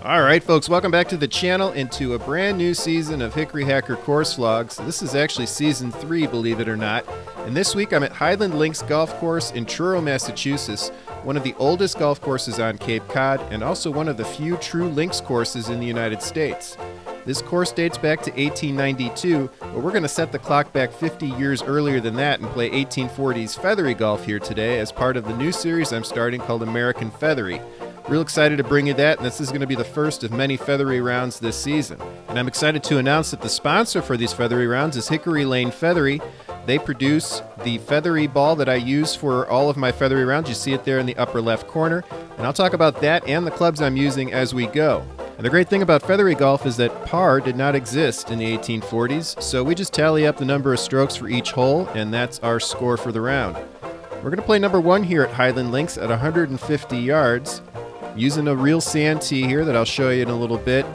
Alright folks, welcome back to the channel and to a brand new season of Hickory Hacker Course Vlogs. This is actually season 3, believe it or not. And this week I'm at Highland Links Golf Course in Truro, Massachusetts, one of the oldest golf courses on Cape Cod and also one of the few true links courses in the United States. This course dates back to 1892, but we're going to set the clock back 50 years earlier than that and play 1840s feathery golf here today as part of the new series I'm starting called American Featherie. Real excited to bring you that, and this is going to be the first of many feathery rounds this season. And I'm excited to announce that the sponsor for these feathery rounds is Hickory Featherie. They produce the feathery ball that I use for all of my feathery rounds. You see it there in the upper left corner. And I'll talk about that and the clubs I'm using as we go. And the great thing about feathery golf is that par did not exist in the 1840s, so we just tally up the number of strokes for each hole, and that's our score for the round. We're going to play number 1 here at Highland Links at 150 yards. Using a real sand tee here that I'll show you in a little bit.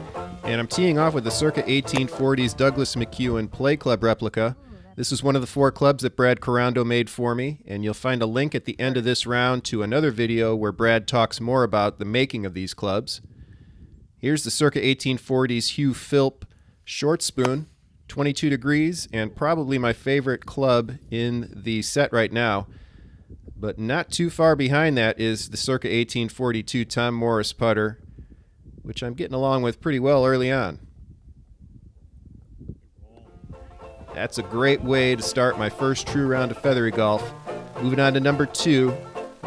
And I'm teeing off with the circa 1840s Douglas McEwen Play Club replica. This is one of the 4 clubs that Brad Corando made for me, and you'll find a link at the end of this round to another video where Brad talks more about the making of these clubs. Here's the circa 1840s Hugh Philp short spoon, 22 degrees, and probably my favorite club in the set right now. But not too far behind that is the circa 1842 Tom Morris putter, which I'm getting along with pretty well early on. That's a great way to start my first true round of feathery golf. Moving on to number 2,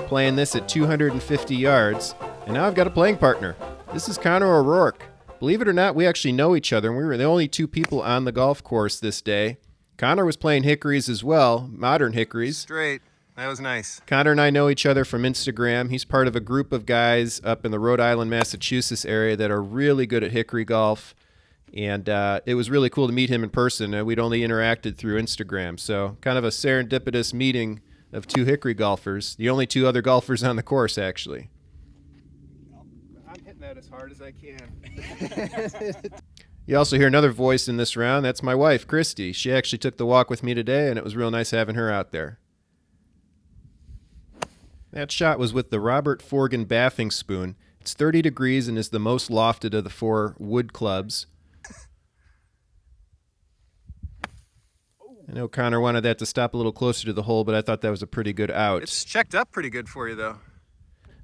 playing this at 250 yards, and now I've got a playing partner. This is Connor O'Rourke. Believe it or not, we actually know each other, and we were the only 2 people on the golf course this day. Connor was playing hickories as well, modern hickories. Straight. That was nice. Connor and I know each other from Instagram. He's part of a group of guys up in the Rhode Island, Massachusetts area that are really good at hickory golf. And it was really cool to meet him in person. We'd only interacted through Instagram. So kind of a serendipitous meeting of 2 hickory golfers. The only 2 other golfers on the course, actually. I'm hitting that as hard as I can. You also hear another voice in this round. That's my wife, Christy. She actually took the walk with me today, and it was real nice having her out there. That shot was with the Robert Forgan bathing spoon. It's 30 degrees and is the most lofted of the 4 wood clubs. I know Connor wanted that to stop a little closer to the hole, but I thought that was a pretty good out. It's checked up pretty good for you, though.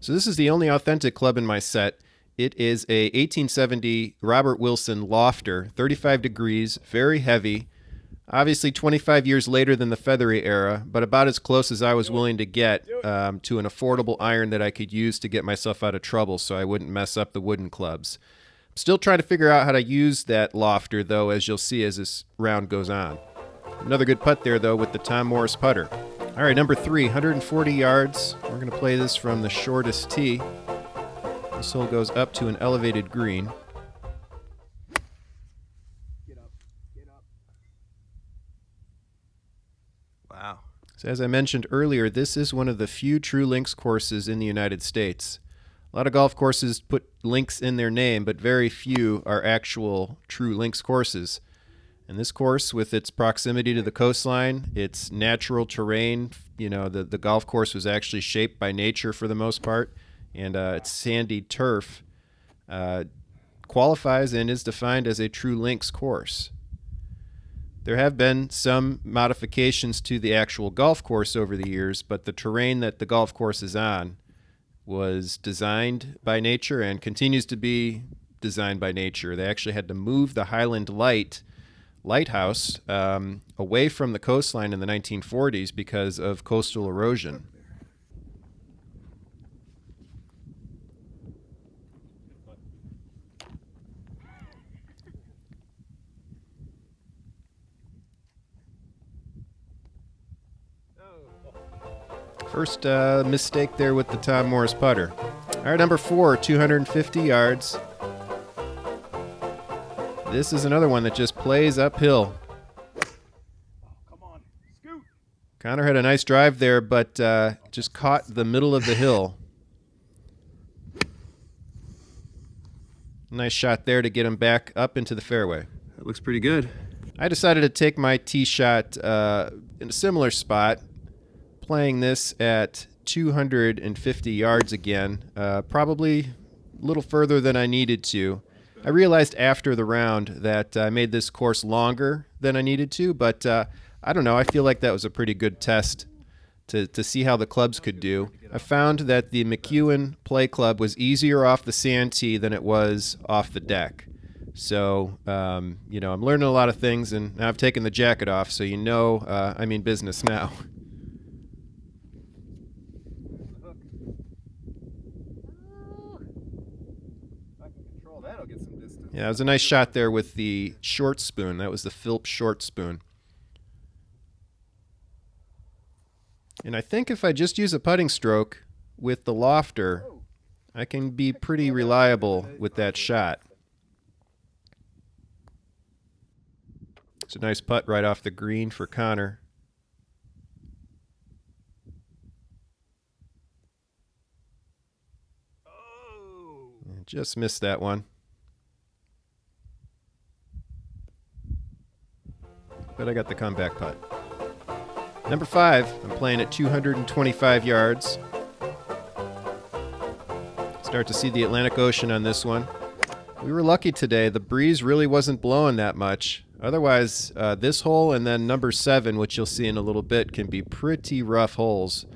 So this is the only authentic club in my set. It is a 1870 Robert Wilson lofter, 35 degrees, very heavy. Obviously 25 years later than the feathery era, but about as close as I was willing to get to an affordable iron that I could use to get myself out of trouble so I wouldn't mess up the wooden clubs. I'm still trying to figure out how to use that lofter, though, as you'll see as this round goes on. Another good putt there, though, with the Tom Morris putter. All right, number 3, 140 yards. We're going to play this from the shortest tee. This hole goes up to an elevated green. Wow. So as I mentioned earlier, this is one of the few true links courses in the United States. A lot of golf courses put links in their name, but very few are actual true links courses. And this course, with its proximity to the coastline, its natural terrain, the golf course was actually shaped by nature for the most part, and its sandy turf qualifies and is defined as a true links course. There have been some modifications to the actual golf course over the years, but the terrain that the golf course is on was designed by nature and continues to be designed by nature. They actually had to move the Highland lighthouse away from the coastline in the 1940s because of coastal erosion. First mistake there with the Tom Morris putter. All right, number 4, 250 yards. This is another one that just plays uphill. Come on, scoot. Connor had a nice drive there, but just caught the middle of the hill. Nice shot there to get him back up into the fairway. That looks pretty good. I decided to take my tee shot in a similar spot, playing this at 250 yards again. Probably little further than I needed to. I realized after the round that I made this course longer than I needed to, but I don't know. I feel like that was a pretty good test to see how the clubs could do. I found that the McEwen Play Club was easier off the sand tee than it was off the deck. So, I'm learning a lot of things, and now I've taken the jacket off, so I mean business now. That'll get some distance. Yeah, it was a nice shot there with the short spoon. That was the Philp short spoon. And I think if I just use a putting stroke with the lofter, I can be pretty reliable with that shot. It's a nice putt right off the green for Connor. Just missed that one. But I got the comeback putt. Number 5, I'm playing at 225 yards. Start to see the Atlantic Ocean on this one. We were lucky today. The breeze really wasn't blowing that much. Otherwise, this hole and then number 7, which you'll see in a little bit, can be pretty rough holes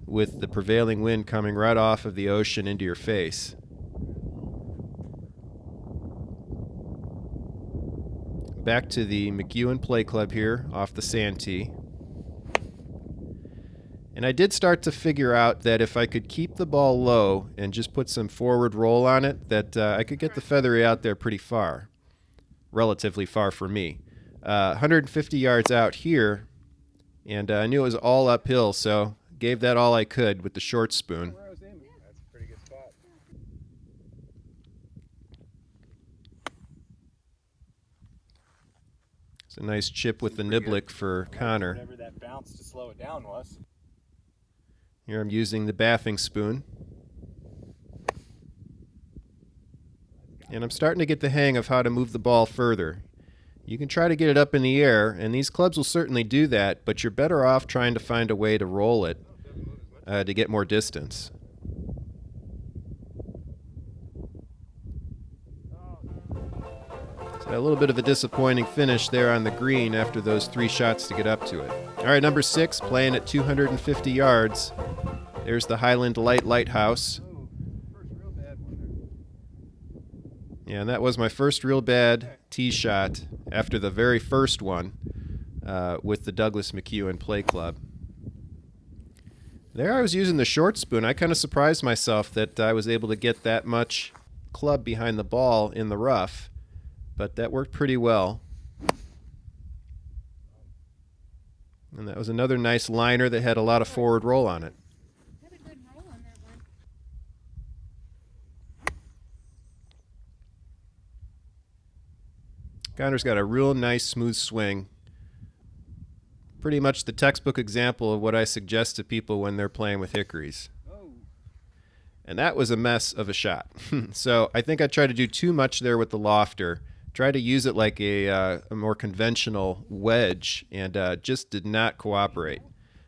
with the prevailing wind coming right off of the ocean into your face. Back to the McEwen Play Club here off the sand tee. And I did start to figure out that if I could keep the ball low and just put some forward roll on it, that I could get the feathery out there pretty far. Relatively far for me. 150 yards out here, and I knew it was all uphill, so gave that all I could with the short spoon. That's a pretty good spot. It's a nice chip with the niblick for Connor. Whatever that bounce to slow it down was. Here I'm using the bathing spoon. And I'm starting to get the hang of how to move the ball further. You can try to get it up in the air, and these clubs will certainly do that, but you're better off trying to find a way to roll it to get more distance. So a little bit of a disappointing finish there on the green after those 3 shots to get up to it. All right, number 6, playing at 250 yards. There's the Highland Lighthouse. Yeah, and that was my first real bad tee shot after the very first one with the Douglas McEwen Play Club. There I was using the short spoon. I kind of surprised myself that I was able to get that much club behind the ball in the rough, but that worked pretty well. And that was another nice liner that had a lot of forward roll on it. Had a good roll on that one. Connor's got a real nice smooth swing. Pretty much the textbook example of what I suggest to people when they're playing with hickories. And that was a mess of a shot. So I think I tried to do too much there with the lofter. Tried to use it like a more conventional wedge, and just did not cooperate.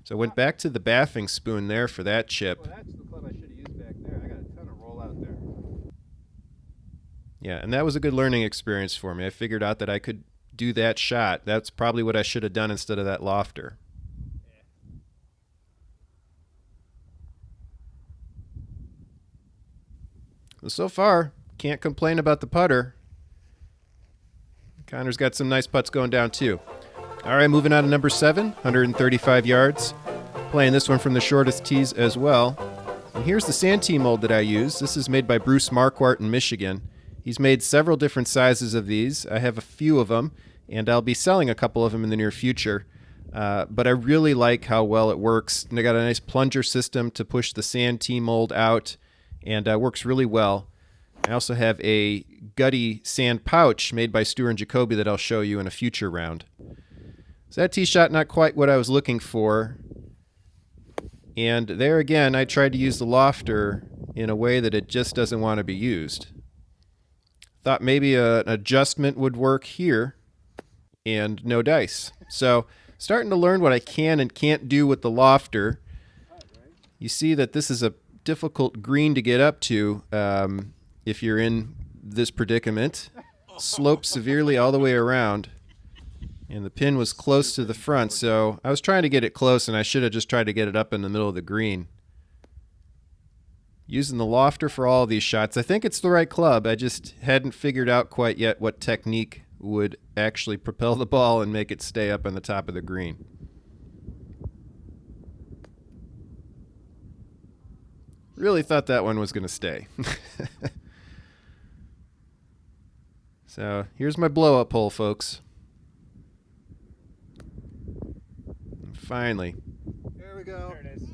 So I went back to the bathing spoon there for that chip. Well, that's the club I should have used back there. I got a ton of roll out there. Yeah, and that was a good learning experience for me. I figured out that I could do that shot. That's probably what I should have done instead of that lofter. So far, can't complain about the putter. Connor's got some nice putts going down too. All right, moving on to number 7, 135 yards. Playing this one from the shortest tees as well. And here's the sand tee mold that I use. This is made by Bruce Marquardt in Michigan. He's made several different sizes of these. I have a few of them, and I'll be selling a couple of them in the near future. But I really like how well it works. And I got a nice plunger system to push the sand tee mold out, and works really well. I also have a gutty sand pouch made by Stewart and Jacoby that I'll show you in a future round. So that tee shot, not quite what I was looking for. And there again, I tried to use the lofter in a way that it just doesn't want to be used. Thought maybe an adjustment would work here, and no dice. So starting to learn what I can and can't do with the lofter. You see that this is a difficult green to get up to. if you're in this predicament. Sloped severely all the way around. And the pin was close to the front, so I was trying to get it close, and I should have just tried to get it up in the middle of the green. Using the lofter for all of these shots. I think it's the right club. I just hadn't figured out quite yet what technique would actually propel the ball and make it stay up on the top of the green. Really thought that one was going to stay. So here's my blow-up hole, folks. And finally. There we go. There it is.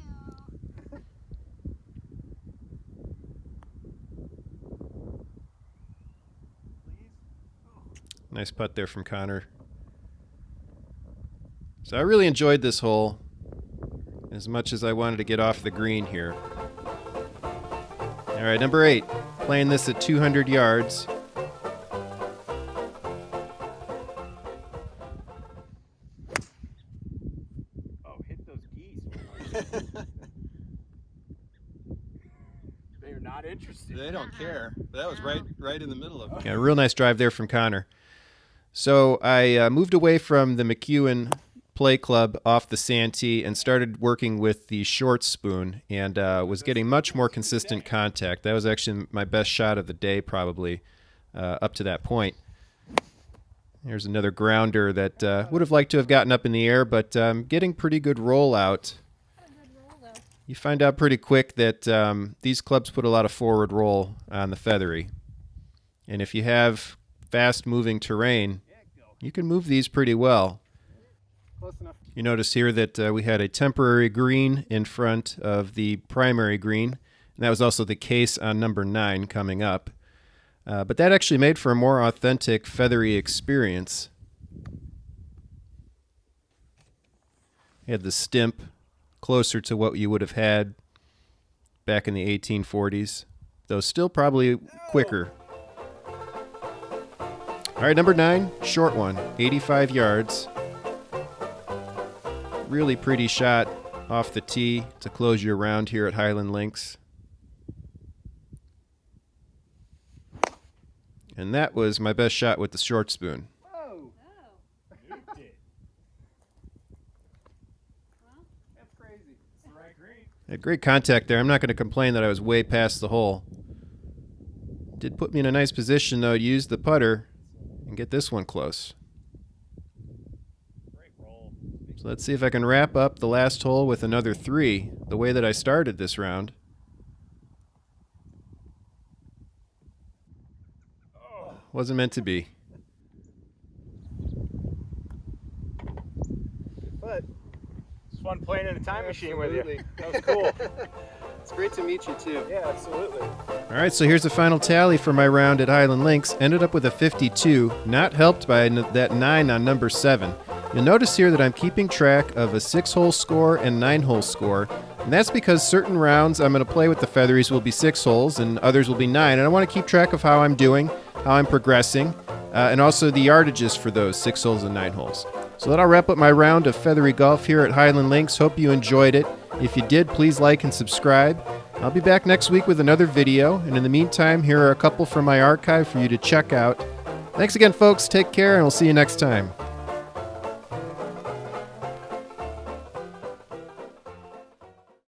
Nice putt there from Connor. So I really enjoyed this hole as much as I wanted to get off the green here. All right, number 8. Playing this at 200 yards. Oh, hit those geese. They're not interested. They don't care. That was right in the middle of it. Yeah, real nice drive there from Connor. So I moved away from the McEwen play club off the Santee and started working with the short spoon, and was getting much more consistent contact. That was actually my best shot of the day, probably, up to that point. There's another grounder that would have liked to have gotten up in the air, but getting pretty good roll out. You find out pretty quick that these clubs put a lot of forward roll on the feathery. And if you have fast-moving terrain, you can move these pretty well. Close enough. You notice here that we had a temporary green in front of the primary green, and that was also the case on number 9 coming up. But that actually made for a more authentic feathery experience. You had the stimp closer to what you would have had back in the 1840s, though still probably quicker. All right, number 9, short one, 85 yards. Really pretty shot off the tee to close your round here at Highland Links. And that was my best shot with the short spoon. Whoa, Nuked it. that's crazy. It's the right green. Had great contact there. I'm not going to complain that I was way past the hole. Did put me in a nice position, though, to use the putter and get this one close. Great roll. So let's see if I can wrap up the last hole with another 3, the way that I started this round. Wasn't meant to be. But It's fun playing in a time machine with you. absolutely. That was cool. It's great to meet you too. Yeah, absolutely. All right, so here's the final tally for my round at Highland Links. Ended up with a 52, not helped by that 9 on number 7. You'll notice here that I'm keeping track of a 6-hole score and 9-hole score, and that's because certain rounds I'm going to play with the featheries will be 6 holes and others will be 9, and I want to keep track of how I'm doing, how I'm progressing, and also the yardages for those 6 holes and 9 holes. So that'll wrap up my round of feathery golf here at Highland Links. Hope you enjoyed it. If you did, please like and subscribe. I'll be back next week with another video, and in the meantime, here are a couple from my archive for you to check out. Thanks again, folks. Take care, and we'll see you next time.